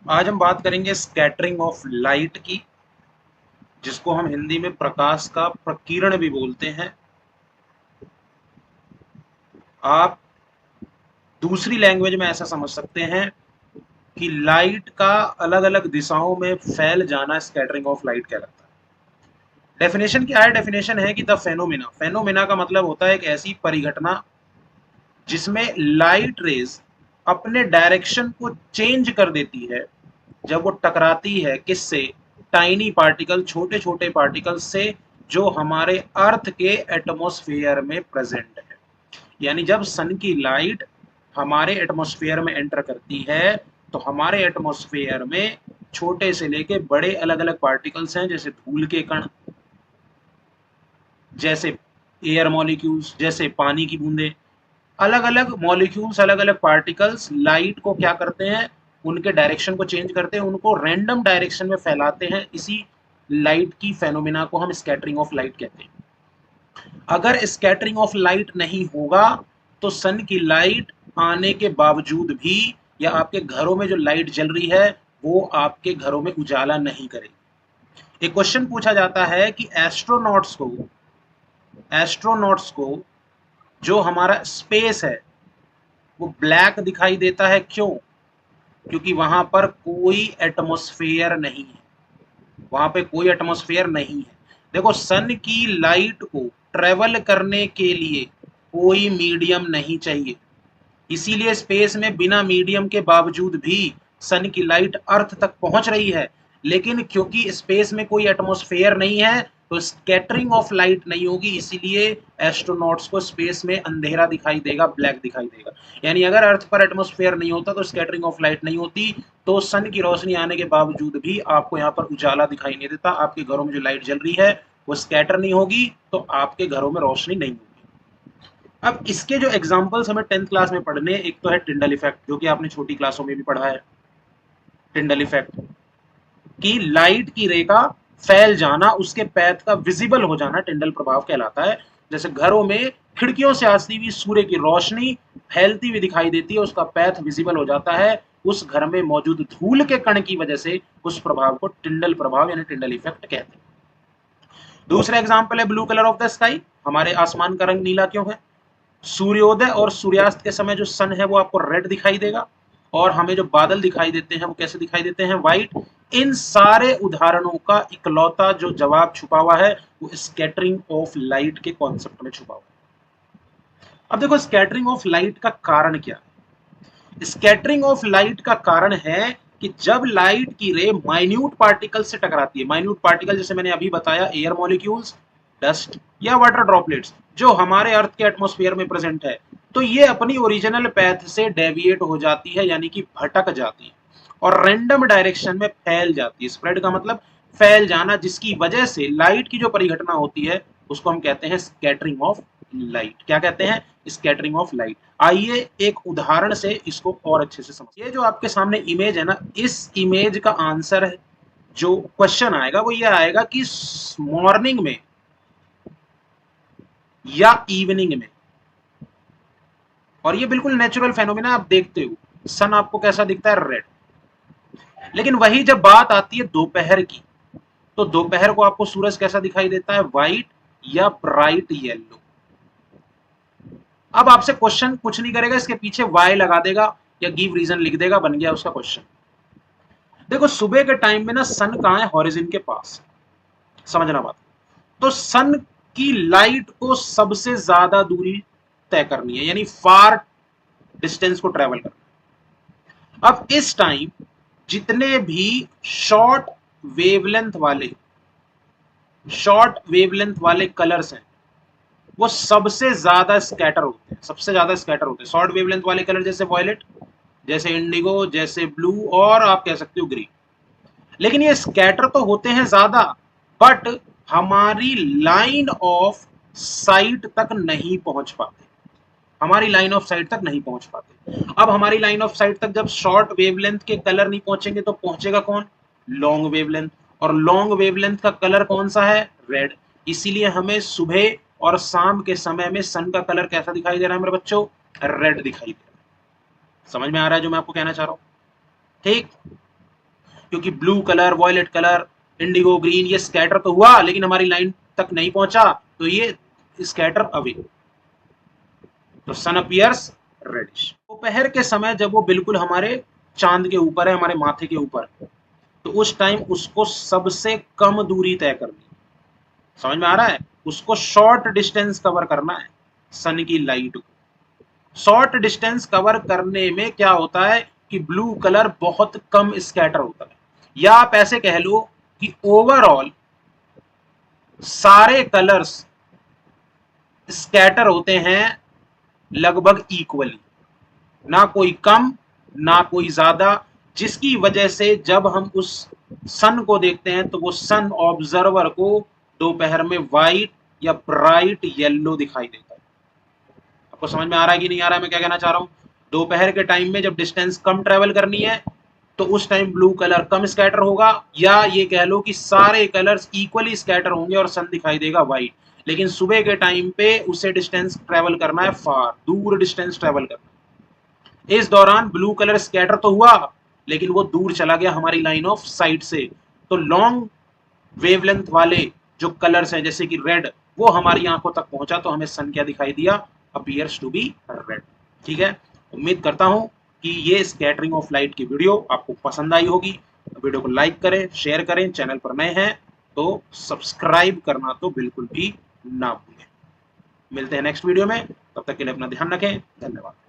आज हम बात करेंगे स्कैटरिंग ऑफ लाइट की, जिसको हम हिंदी में प्रकाश का प्रकीर्ण भी बोलते हैं। आप दूसरी लैंग्वेज में ऐसा समझ सकते हैं कि लाइट का अलग अलग दिशाओं में फैल जाना स्कैटरिंग ऑफ लाइट कहलाता है। डेफिनेशन क्या है? डेफिनेशन है कि द फेनोमेना, फेनोमेना का मतलब होता है एक ऐसी परिघटना जिसमें लाइट रेज अपने डायरेक्शन को चेंज कर देती है जब वो टकराती है किससे? टाइनी पार्टिकल, छोटे छोटे पार्टिकल से, जो हमारे अर्थ के एटमॉस्फेयर में प्रेजेंट है। यानी जब सन की लाइट हमारे एटमॉस्फेयर में एंटर करती है तो हमारे एटमॉस्फेयर में छोटे से लेके बड़े अलग अलग पार्टिकल्स हैं, जैसे धूल के कण, जैसे एयर मॉलिक्यूल्स, जैसे पानी की बूंदें। अलग अलग मॉलिक्यूल्स, अलग अलग पार्टिकल्स लाइट को क्या करते हैं? उनके डायरेक्शन को चेंज करते हैं, उनको रैंडम डायरेक्शन में फैलाते हैं। इसी लाइट की फेनोमेना को हम स्कैटरिंग ऑफ लाइट कहते हैं। अगर स्कैटरिंग ऑफ लाइट नहीं होगा तो सन की लाइट आने के बावजूद भी, या आपके घरों में जो लाइट जल रही है वो आपके घरों में उजाला नहीं करेगी। एक क्वेश्चन पूछा जाता है कि एस्ट्रोनॉट्स को जो हमारा स्पेस है वो ब्लैक दिखाई देता है। क्यों? क्योंकि वहां पर कोई एटमॉस्फेयर नहीं है, वहां पे कोई एटमॉस्फेयर नहीं है। देखो, सन की लाइट को ट्रेवल करने के लिए कोई मीडियम नहीं चाहिए, इसीलिए स्पेस में बिना मीडियम के बावजूद भी सन की लाइट अर्थ तक पहुंच रही है। लेकिन क्योंकि स्पेस में कोई एटमॉस्फेयर नहीं है तो स्कैटरिंग ऑफ लाइट नहीं होगी, इसीलिए एस्ट्रोनॉट्स को स्पेस में अंधेरा दिखाई देगा, ब्लैक दिखाई देगा। यानी अगर अर्थ पर एटमॉस्फेयर नहीं होता तो स्कैटरिंग ऑफ लाइट नहीं होती, तो सन की रोशनी आने के बावजूद भी आपको यहाँ पर उजाला दिखाई नहीं देता। आपके घरों में जो लाइट जल रही है वो स्कैटर नहीं होगी, तो आपके घरों में रोशनी नहीं होगी। अब इसके जो एग्जांपल्स हमें 10th क्लास में पढ़ने, एक तो है टिंडल इफेक्ट, जो कि आपने छोटी क्लासों में भी पढ़ा है। टिंडल इफेक्ट कि लाइट की रे का फैल जाना, उसके पैथ का विजिबल हो जाना टिंडल प्रभाव कहलाता है। जैसे घरों में खिड़कियों से आती हुई सूर्य की रोशनी फैलती हुई दिखाई देती है, उसका पैथ विजिबल हो जाता है, उस घर में मौजूद धूल के कण की वजह से उस प्रभाव को टिंडल प्रभाव यानी टिंडल इफेक्ट कहते हैं। दूसरा एग्जाम्पल है blue colour of the sky. हमारे आसमान का रंग नीला क्यों है? सूर्योदय और सूर्यास्त के समय जो सन है वो आपको रेड दिखाई देगा, और हमें जो बादल दिखाई देते हैं वो कैसे दिखाई देते हैं? व्हाइट। इन सारे उदाहरणों का इकलौता जो जवाब छुपा हुआ है वो स्कैटरिंग ऑफ लाइट के कॉन्सेप्ट में छुपा हुआ है। अब देखो, स्कैटरिंग ऑफ लाइट का कारण क्या है? स्कैटरिंग ऑफ लाइट का कारण है कि जब लाइट की रे माइन्यूट पार्टिकल से टकराती है, माइन्यूट पार्टिकल जैसे मैंने अभी बताया, एयर मॉलिक्यूल्स, डस्ट या वाटर ड्रॉपलेट्स, जो हमारे अर्थ के एटमॉस्फेयर में प्रेजेंट है, तो ये अपनी ओरिजिनल पैथ से डेविएट हो जाती है, यानी कि भटक जाती है और रैंडम डायरेक्शन में फैल जाती है। स्प्रेड का मतलब फैल जाना, जिसकी वजह से लाइट की जो परिघटना होती है उसको हम कहते हैं स्कैटरिंग ऑफ लाइट। क्या कहते हैं? Scattering of light. आइए एक उदाहरण से इसको और अच्छे से समझिए। ये जो आपके सामने इमेज है ना, इस इमेज का आंसर है, जो क्वेश्चन आएगा वो ये आएगा कि मॉर्निंग में या इवनिंग में, और ये बिल्कुल नेचुरल फेनोमेना, आप देखते हो सन आपको कैसा दिखता है? रेड। लेकिन वही जब बात आती है दोपहर की, तो दोपहर को आपको सूरज कैसा दिखाई देता है? व्हाइट या ब्राइट येलो। अब आपसे क्वेश्चन कुछ नहीं करेगा, इसके पीछे वाई लगा देगा या गिव रीजन लिख देगा, बन गया उसका क्वेश्चन। देखो, सुबह के टाइम में ना सन कहाँ है? हॉरिजन के पास। समझना बात। तो सन की लाइट को सबसे ज्यादा दूरी तय करनी है, यानी फार डिस्टेंस को ट्रेवल करना है। अब इस टाइम जितने भी शॉर्ट वेवलेंथ वाले शॉर्ट वेवलेंथ वाले कलर्स हैं वो सबसे ज्यादा स्कैटर होते हैं, सबसे ज्यादा स्कैटर होते हैं शॉर्ट वेवलेंथ वाले कलर, जैसे वॉयलेट, जैसे इंडिगो, जैसे ब्लू, और आप कह सकते हो ग्रीन। लेकिन ये स्कैटर तो होते हैं ज्यादा, बट हमारी लाइन ऑफ साइट तक नहीं पहुंच पाते, हमारी लाइन ऑफ साइट तक नहीं पहुंच पाते। अब हमारी लाइन ऑफ साइट तक जब शॉर्ट वेवलेंथ के कलर नहीं पहुंचेंगे तो पहुंचेगा कौन? Long wavelength. और लॉन्ग वेवलेंथ का कलर कौन सा है? रेड। इसीलिए हमें सुबह और शाम के समय में सन का कलर कैसा दिखाई दे रहा है मेरे बच्चों? रेड दिखाई दे रहा है। समझ में आ रहा है जो मैं आपको कहना चाह रहा हूं? ठीक। क्योंकि blue colour, violet colour, indigo green, ये स्कैटर तो हुआ लेकिन हमारी लाइन तक नहीं पहुंचा, तो ये स्कैटर अवे। तो सन अपीयर्स रेडिश। दोपहर के समय जब वो बिल्कुल हमारे चांद के ऊपर है, हमारे माथे के ऊपर, तो उस टाइम उसको सबसे कम दूरी तय करनी। समझ में आ रहा है? उसको शॉर्ट डिस्टेंस कवर करना है सन की लाइट को। शॉर्ट डिस्टेंस कवर करने में क्या होता है कि ब्लू कलर बहुत कम स्कैटर होता है, या आप ऐसे कह लो कि ओवरऑल सारे कलर्स स्कैटर होते हैं लगभग इक्वली, ना कोई कम ना कोई ज्यादा, जिसकी वजह से जब हम उस सन को देखते हैं तो वो सन ऑब्जर्वर को दोपहर में व्हाइट या ब्राइट येलो दिखाई देता है। आपको समझ में आ रहा है कि नहीं आ रहा है मैं क्या कहना चाह रहा हूं? दोपहर के टाइम में जब डिस्टेंस कम ट्रेवल करनी है तो उस टाइम ब्लू कलर कम स्कैटर होगा, या ये कह लो कि सारे कलर्स इक्वली स्कैटर होंगे और सन दिखाई देगा व्हाइट। लेकिन सुबह के टाइम पे उसे डिस्टेंस ट्रेवल करना है, फार दूर डिस्टेंस ट्रेवल करना है। इस दौरान ब्लू कलर स्कैटर तो हुआ लेकिन वो दूर चला गया हमारी लाइन ऑफ साइट से। तो लॉन्ग वेवलेंथ वाले जो कलर्स हैं जैसे कि रेड, वो हमारी आंखों तक पहुंचा तो हमें सन क्या दिखाई दिया? Appears to be red. ठीक है, उम्मीद करता हूं कि ये स्कैटरिंग ऑफ लाइट की वीडियो आपको पसंद आई होगी। वीडियो को लाइक करें, शेयर करें, चैनल पर नए हैं तो सब्सक्राइब करना तो बिल्कुल भी ना भूलें। मिलते हैं नेक्स्ट वीडियो में, तब तक के लिए अपना ध्यान रखें। धन्यवाद।